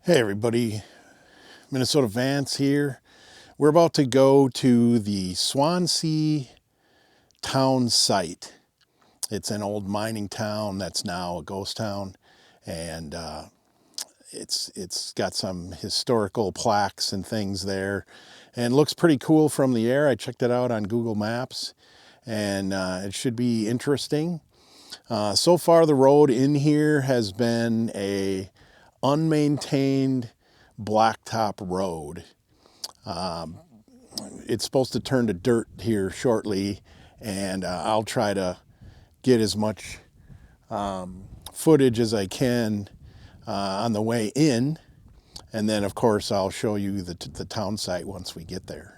Hey everybody, Minnesota Vance here. We're about to go to the Swansea Townsite. It's an old mining town that's now a ghost town, and it's got some historical plaques and things there, and looks pretty cool from the air. I checked it out on Google Maps, and it should be interesting. So far, the road in here has been a unmaintained blacktop road. It's supposed to turn to dirt here shortly, and I'll try to get as much footage as I can on the way in, and then of course I'll show you the town site once we get there.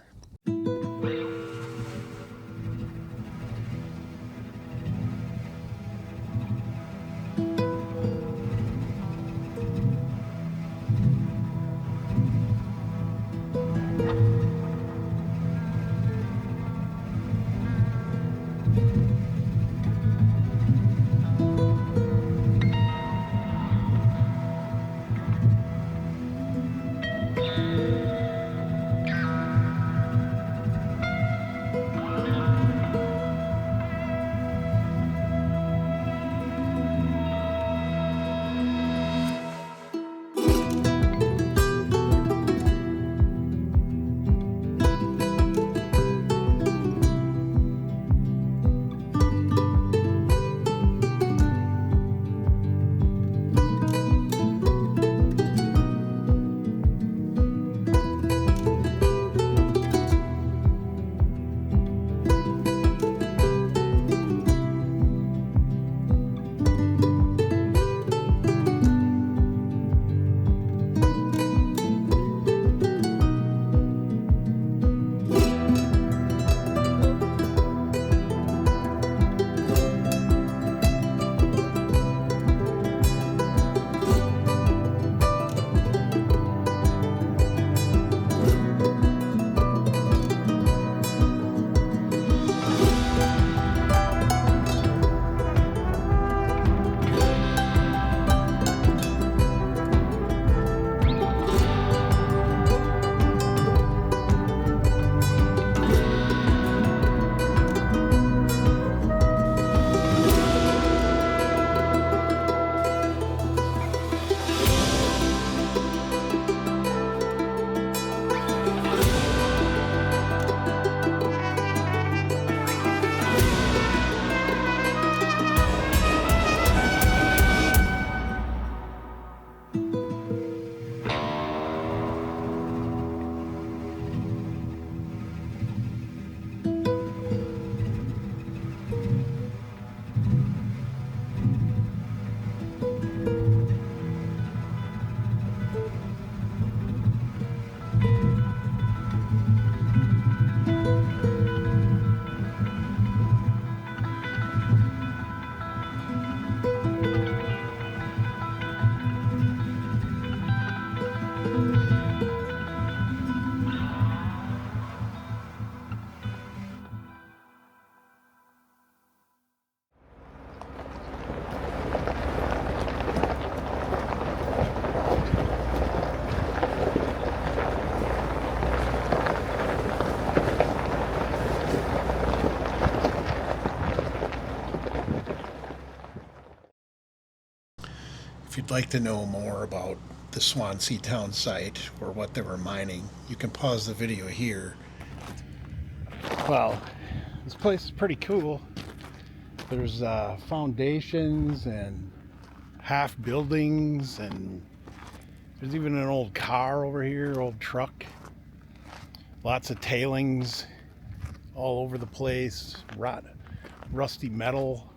If you'd like to know more about the Swansea Town site or what they were mining, you can pause the video here. Well, this place is pretty cool. There's foundations and half buildings, and there's even an old car over here, old truck. Lots of tailings all over the place, rusty metal.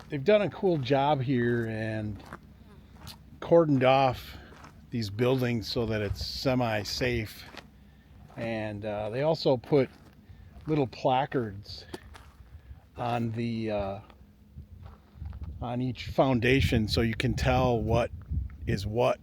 They've done a cool job here and cordoned off these buildings so that it's semi-safe. And they also put little placards on the on each foundation so you can tell what is what.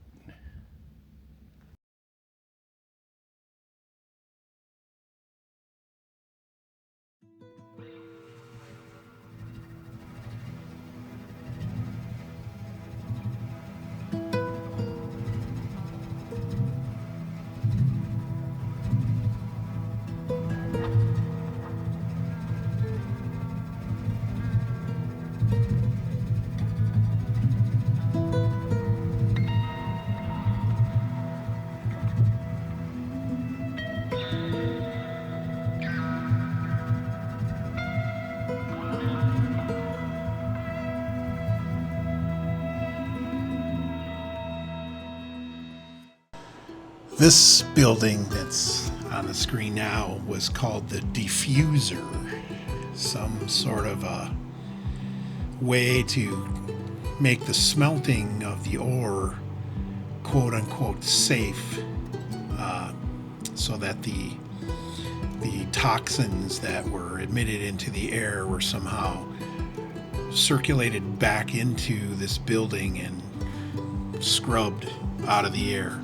This building that's on the screen now was called the diffuser, some sort of a way to make the smelting of the ore quote unquote safe, so that the toxins that were emitted into the air were somehow circulated back into this building and scrubbed out of the air.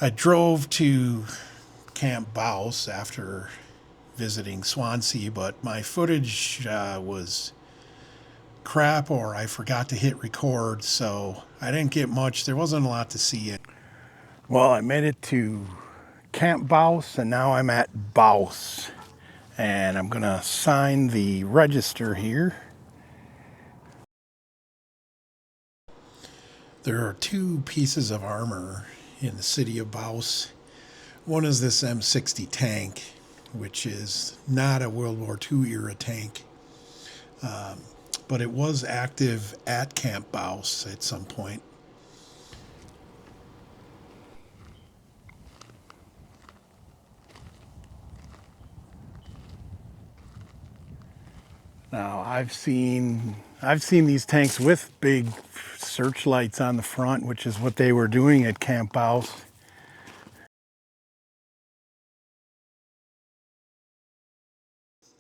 I drove to Camp Bouse after visiting Swansea, but my footage was crap, or I forgot to hit record, so I didn't get much. There wasn't a lot to see. Well, I made it to Camp Bouse, and now I'm at Bouse, and I'm gonna sign the register here. There are two pieces of armor in the city of Bouse. One is this M60 tank, which is not a World War II era tank, but it was active at Camp Bouse at some point. Now I've seen these tanks with big searchlights on the front, which is what they were doing at Camp Bouse.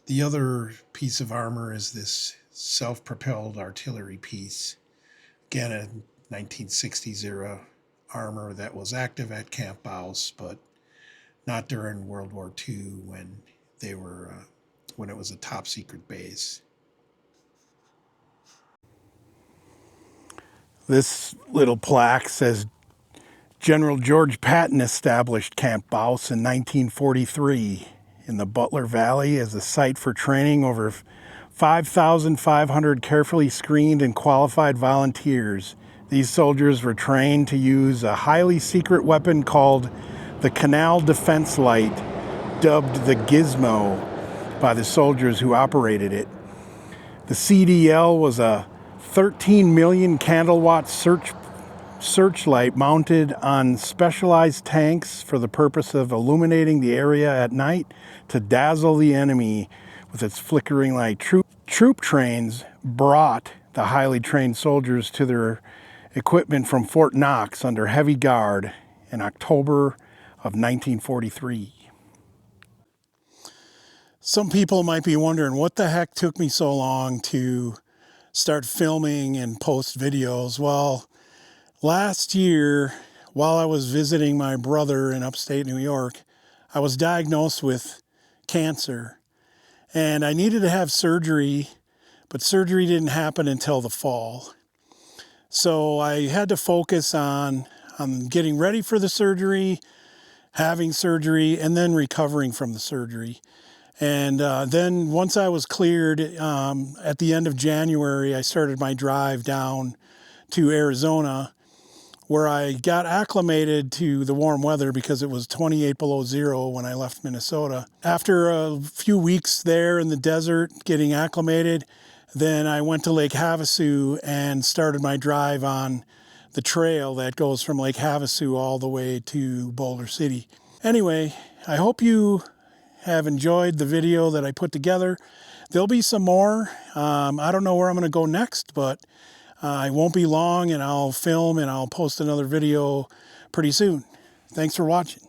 The other piece of armor is this self-propelled artillery piece. Again, a 1960s era armor that was active at Camp Bouse, but not during World War II when it was a top secret base. This little plaque says General George Patton established Camp Bouse in 1943 in the Butler Valley as a site for training over 5,500 carefully screened and qualified volunteers. These soldiers were trained to use a highly secret weapon called the Canal Defense Light, dubbed the Gizmo by the soldiers who operated it. The CDL was a 13 million candlewatt searchlight mounted on specialized tanks for the purpose of illuminating the area at night to dazzle the enemy with its flickering light. Troop trains brought the highly trained soldiers to their equipment from Fort Knox under heavy guard in October of 1943. Some people might be wondering what the heck took me so long to start filming and post videos. Well, last year, while I was visiting my brother in upstate New York, I was diagnosed with cancer, and I needed to have surgery, but surgery didn't happen until the fall. So I had to focus on getting ready for the surgery, having surgery, and then recovering from the surgery. And then once I was cleared, at the end of January, I started my drive down to Arizona, where I got acclimated to the warm weather because it was 28 below zero when I left Minnesota. After a few weeks there in the desert getting acclimated, then I went to Lake Havasu and started my drive on the trail that goes from Lake Havasu all the way to Boulder City. Anyway, I hope you have enjoyed the video that I put together. There'll be some more. I don't know where I'm going to go next, but it won't be long, and I'll film and I'll post another video pretty soon. Thanks for watching.